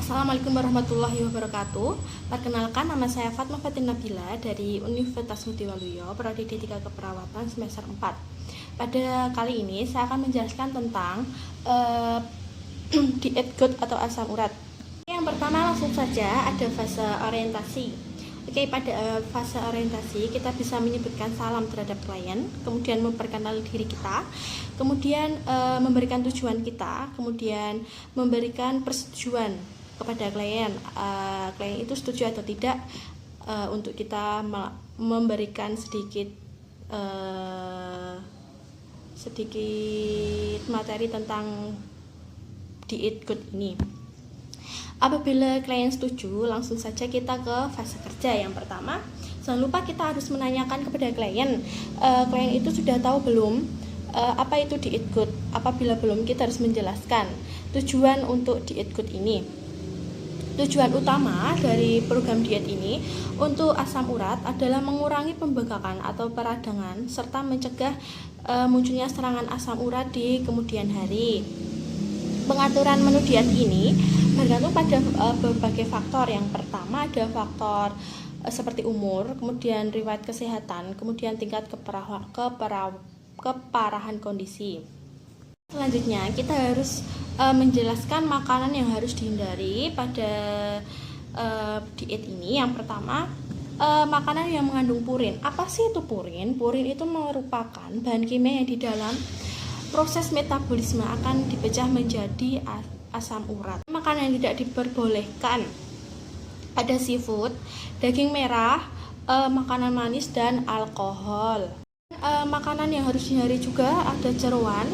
Assalamualaikum warahmatullahi wabarakatuh. Perkenalkan, nama saya Fatma Fatin Nabila dari Universitas Mudiwaluyo, Prodi D3 Keperawatan semester 4. Pada kali ini saya akan menjelaskan tentang diet GOT atau asam urat. Yang pertama, langsung saja ada fase orientasi. Oke, pada fase orientasi kita bisa menyebutkan salam terhadap klien, kemudian memperkenalkan diri kita, kemudian memberikan tujuan kita, kemudian memberikan persetujuan kepada klien. Klien itu setuju atau tidak untuk kita memberikan sedikit materi tentang diet GOT ini. Apabila klien setuju, langsung saja kita ke fase kerja. Yang pertama, jangan lupa kita harus menanyakan kepada klien, klien itu sudah tahu belum apa itu diet GOT. Apabila belum, kita harus menjelaskan tujuan untuk diet GOT ini. Tujuan utama dari program diet ini untuk asam urat adalah mengurangi pembengkakan atau peradangan serta mencegah munculnya serangan asam urat di kemudian hari. Pengaturan menu diet ini bergantung pada berbagai faktor. Yang pertama ada faktor seperti umur, kemudian riwayat kesehatan, kemudian tingkat keparahan kondisi. Selanjutnya kita harus menjelaskan makanan yang harus dihindari pada diet ini. Yang pertama, makanan yang mengandung purin. Apa sih itu purin? Purin itu merupakan bahan kimia yang di dalam proses metabolisme akan dipecah menjadi asam urat. Makanan yang tidak diperbolehkan ada seafood, daging merah, makanan manis, dan alkohol. Makanan yang harus dihindari juga ada jeroan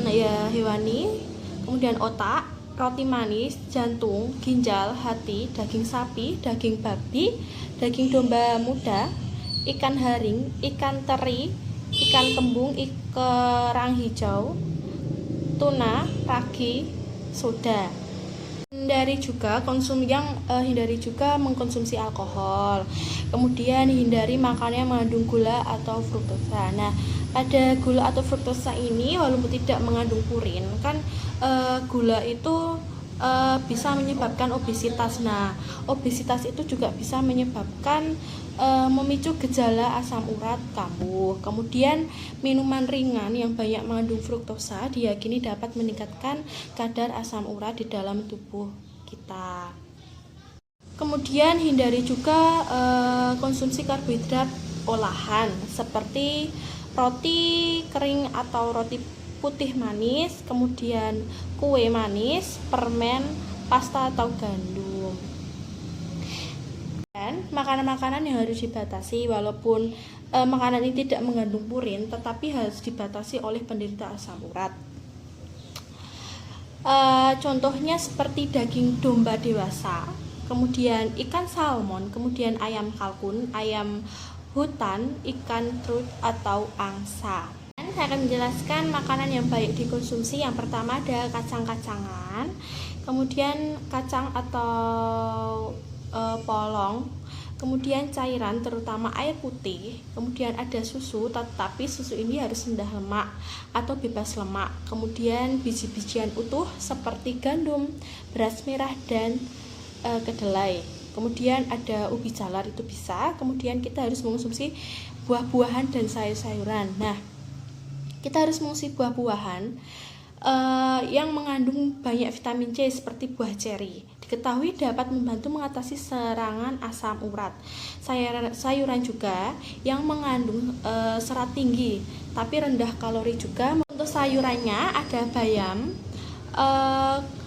ya hewani, kemudian otak, roti manis, jantung, ginjal, hati, daging sapi, daging babi, daging domba muda, ikan haring, ikan teri, ikan kembung, kerang hijau, tuna, ragi, soda. Hindari juga mengkonsumsi alkohol. Kemudian hindari makanan yang mengandung gula atau fruktosa. Nah, pada gula atau fruktosa ini walaupun tidak mengandung purin, kan gula itu bisa menyebabkan obesitas. Nah, obesitas itu juga bisa menyebabkan memicu gejala asam urat kambuh. Kemudian minuman ringan yang banyak mengandung fruktosa diyakini dapat meningkatkan kadar asam urat di dalam tubuh kita. Kemudian hindari juga konsumsi karbohidrat olahan seperti roti kering atau roti putih manis, kemudian kue manis, permen, pasta atau gandum. Dan makanan-makanan yang harus dibatasi, walaupun makanan ini tidak mengandung purin, tetapi harus dibatasi oleh penderita asam urat. Contohnya seperti daging domba dewasa, kemudian ikan salmon, kemudian ayam kalkun, ayam hutan, ikan trut atau angsa. Saya akan menjelaskan makanan yang baik dikonsumsi. Yang pertama ada kacang-kacangan, kemudian kacang atau polong, kemudian cairan terutama air putih, kemudian ada susu, tetapi susu ini harus rendah lemak atau bebas lemak, kemudian biji-bijian utuh seperti gandum, beras merah, dan kedelai. Kemudian ada ubi jalar itu bisa. Kemudian kita harus mengonsumsi buah-buahan dan sayur-sayuran. Nah, kita harus mengonsumsi buah-buahan yang mengandung banyak vitamin C seperti buah ceri. Diketahui dapat membantu mengatasi serangan asam urat. Sayuran juga yang mengandung serat tinggi tapi rendah kalori juga. Untuk sayurannya ada bayam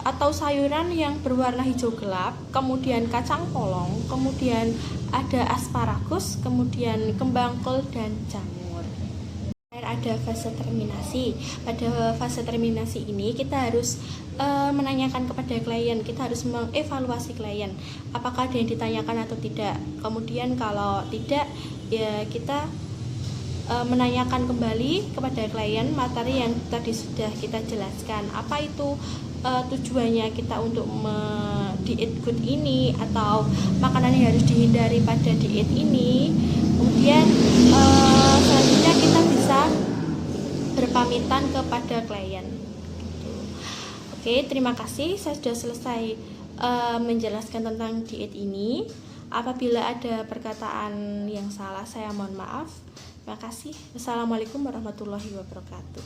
atau sayuran yang berwarna hijau gelap, kemudian kacang polong, kemudian ada asparagus, kemudian kembang kol dan jamur. Ada fase terminasi. Pada fase terminasi ini kita harus menanyakan kepada klien, kita harus mengevaluasi klien apakah ada yang ditanyakan atau tidak. Kemudian kalau tidak, ya kita menanyakan kembali kepada klien materi yang tadi sudah kita jelaskan. Apa itu tujuannya kita untuk diet GOT ini, atau makanan yang harus dihindari pada diet ini. Kemudian selanjutnya kita bisa berpamitan kepada klien. Oke, terima kasih. Saya sudah selesai menjelaskan tentang diet ini. Apabila ada perkataan yang salah, saya mohon maaf. Terima kasih. Wassalamualaikum warahmatullahi wabarakatuh.